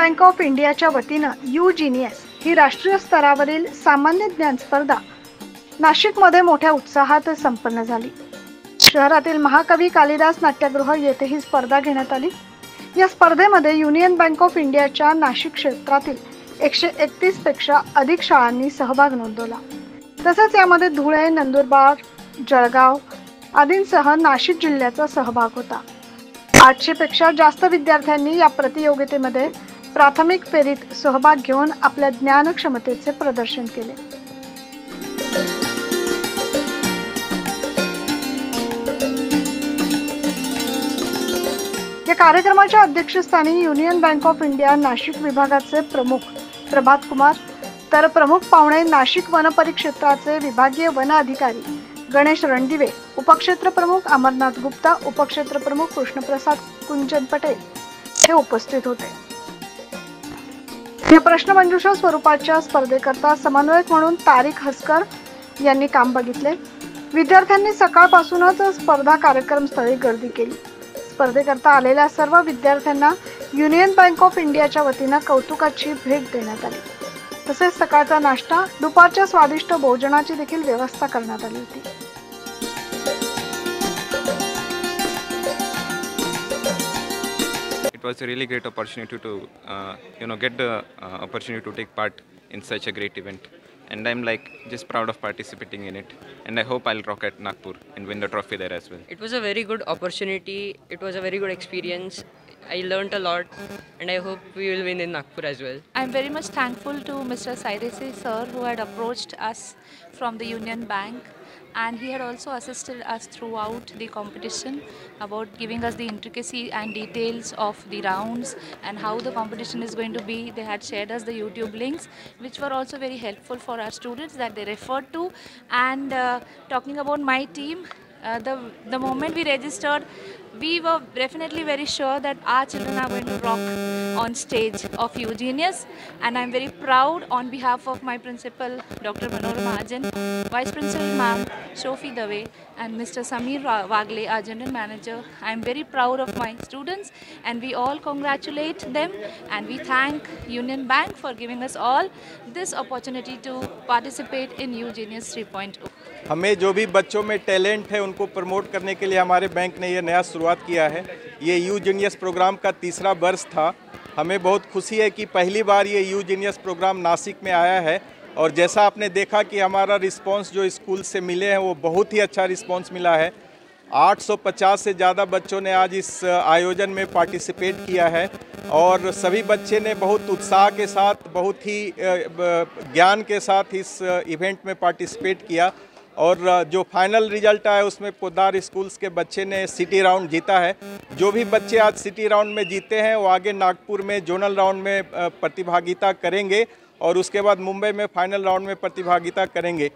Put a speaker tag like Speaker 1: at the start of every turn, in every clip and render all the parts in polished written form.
Speaker 1: Bank of इंडियाच्या वतीनं you genius ही राष्ट्रीय स्तरावरील सामान्य ज्ञान स्पर्धा नाशिकमध्ये मोठ्या उत्साहात संपन्न झाली। शहरातील महाकवी कालिदास नाट्यगृह येथे ही स्पर्धा घेण्यात आली। या स्पर्धेमध्ये युनियन बँक ऑफ इंडियाच्या नाशिक क्षेत्रातील 131 पेक्षा अधिक शाळांनी सहभाग नोंदवला। तसेच यामध्ये धुळे, नंदुरबार, जळगाव आदींसह नाशिक जिल्ह्याचा सहभाग होता। 800 पेक्षा जास्त विद्यार्थ्यांनी या प्रतियोगितेमध्ये प्राथमिक फेरीत सहभाग घेऊन आपल्या ज्ञान क्षमतेचे प्रदर्शन केले। या कार्यक्रमाच्या अध्यक्षस्थानी union bank of India Nashik विभागाचे प्रमुख प्रभात कुमार, तर प्रमुख पाहुणे नाशिक वन परिक्षेत्राचे विभागीय वन अधिकारी गणेश रणदिवे, उपक्षेत्र प्रमुख अमरनाथ गुप्ता, उपक्षेत्र प्रमुख कृष्णप्रसाद कुंजन पटेल हे उपस्थित होते। या प्रश्नमंजुषा स्वरूपाच्या स्पर्धेकरता समन्वयक म्हणून तारिक हसकर यांनी काम बघितले। विद्यार्थ्यांनी सकाळपासूनच स्पर्धा कार्यक्रम स्थळी गर्दी केली। स्पर्धेकरता आलेल्या सर्व विद्यार्थ्यांना युनियन बँक ऑफ इंडियाच्या वतीने कौतुकाची भेट देण्यात आली। तसेच सकाळचा नाश्ता, दुपारच्या स्वादिष्ट भोजनाची देखील व्यवस्था करण्यात आली होती।
Speaker 2: It was a really great opportunity to get the opportunity to take part in such a great event, and I'm just proud of participating in it, and I hope I'll rock at Nagpur and win the trophy there as well.
Speaker 3: It was a very good opportunity. It was a very good experience. I learned a lot, and I hope we will win in Nagpur as well.
Speaker 4: I'm very much thankful to Mr. Sairesi sir, who had approached us from the Union Bank, and he had also assisted us throughout the competition about giving us the intricacy and details of the rounds and how the competition is going to be. They had shared us the YouTube links, which were also very helpful for our students that they referred to. And talking about my team, the moment we registered, we were definitely very sure that our children are going to rock on stage of U Genius, and I'm very proud on behalf of my principal, Dr. Manora Mahajan, Vice Principal Ma'am Shofi Dave, and Mr. Samir Wagle, our General Manager. I'm very proud of my students, and we all congratulate them, and we thank Union Bank for giving us all this opportunity to participate in U Genius 3.0.
Speaker 5: हमें जो भी बच्चों में talent है उनको promote करने के लिए हमारे बैंक ने ये नया शुरुआत किया है। ये यू जीनियस प्रोग्राम का तीसरा वर्ष था। हमें बहुत खुशी है कि पहली बार ये यू जीनियस प्रोग्राम नासिक में आया है, और जैसा आपने देखा कि हमारा रिस्पांस जो स्कूल से मिले हैं वो बहुत ही अच्छा रिस्पांस मिला है। 850 से ज़्यादा बच्चों ने आज इस आयोजन में पार्टिसिपेट किया है, और सभी बच्चे ने बहुत उत्साह के साथ, बहुत ही ज्ञान के साथ इस इवेंट में पार्टिसिपेट किया। और जो फाइनल रिजल्ट आया उसमें पोदार स्कूल्स के बच्चे ने सिटी राउंड जीता है। जो भी बच्चे आज सिटी राउंड में जीते हैं वो आगे नागपुर में जोनल राउंड में प्रतिभागिता करेंगे, और उसके बाद मुंबई में फाइनल राउंड में प्रतिभागिता करेंगे।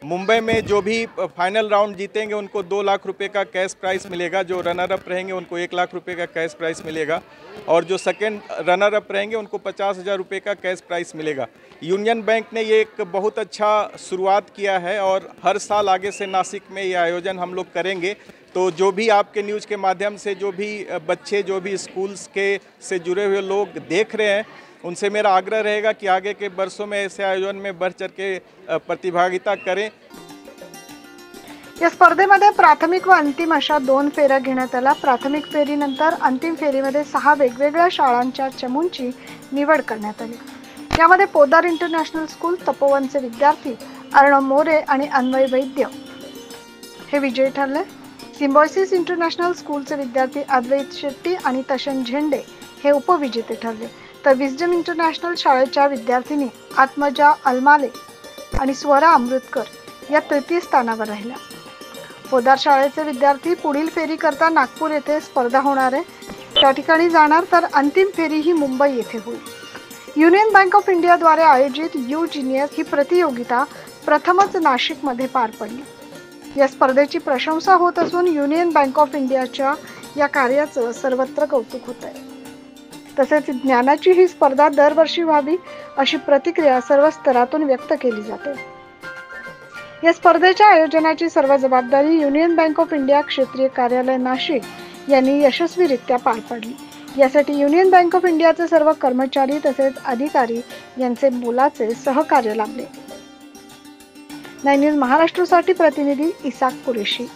Speaker 5: मुंबई में जो भी फाइनल राउंड जीतेंगे उनको 2 लाख रुपए का कैश प्राइस मिलेगा। जो रनर अप रहेंगे उनको 1 लाख रुपए का कैश प्राइस मिलेगा, और जो सेकंड रनर अप रहेंगे उनको 50,000 रुपये का कैश प्राइस मिलेगा। यूनियन बैंक ने ये एक बहुत अच्छा शुरुआत किया है, और हर साल आगे से नासिक में ये आयोजन हम लोग करेंगे। तो जो भी आपके न्यूज़ के माध्यम से जो भी बच्चे, जो भी स्कूल्स के से जुड़े हुए लोग देख रहे हैं, उनसे मेरा आग्रह रहेगा कि आगे के वर्षों में ऐसे आयोजन में बढ़ चढ़ के प्रतिभागिता करें।
Speaker 1: या स्पर्धेमध्ये प्राथमिक व अंतिम अशा 2 फेऱ्या घेण्यात आल्या। प्राथमिक फेरीनंतर अंतिम फेरीमध्ये 6 वेगवेगळ्या शाळांच्या चमूंची निवड करण्यात आली। यामध्ये पोदार इंटरनॅशनल स्कूल, तपोवनचे विद्यार्थी अर्णव मोरे आणि अन्वय वैद्य हे विजयी ठरले। सिम्बॉयसिस इंटरनॅशनल स्कूलचे विद्यार्थी अद्वैत शेट्टी आणि तशन झेंडे हे उपविजेते ठरले, तर विजडम इंटरनॅशनल शाळेच्या विद्यार्थिनी आत्मजा अलमाले आणि स्वरा अमृतकर या तृतीय स्थानावर राहिल्या। पोदार शाळेचे विद्यार्थी पुढील फेरी करता नागपूर येथे स्पर्धा होणार आहे, त्या ठिकाणी जाणार, तर अंतिम फेरी ही मुंबई येथे होईल। युनियन बँक ऑफ इंडियाद्वारे आयोजित यू जीनियस ही प्रतियोगिता प्रथमच नाशिकमध्ये पार पडली। या स्पर्धेची प्रशंसा होत असून युनियन बँक ऑफ इंडियाच्या या कार्याचं सर्वत्र कौतुक होत आहे। तसेच ज्ञानाची ही स्पर्धा दरवर्षी व्हावी अशी प्रतिक्रिया सर्व स्तरातून व्यक्त केली जाते। या स्पर्धेच्या आयोजनाची सर्व जबाबदारी युनियन बँक ऑफ इंडिया क्षेत्रीय कार्यालय नाशिक यांनी यशस्वीरित्या पार पाडली। यासाठी युनियन बँक ऑफ इंडियाचे सर्व कर्मचारी तसेच अधिकारी यांचे मोलाचे सहकार्य लाभले. 9 न्यूज महाराष्ट्रासाठी प्रतिनिधी इसाक कुरेशी.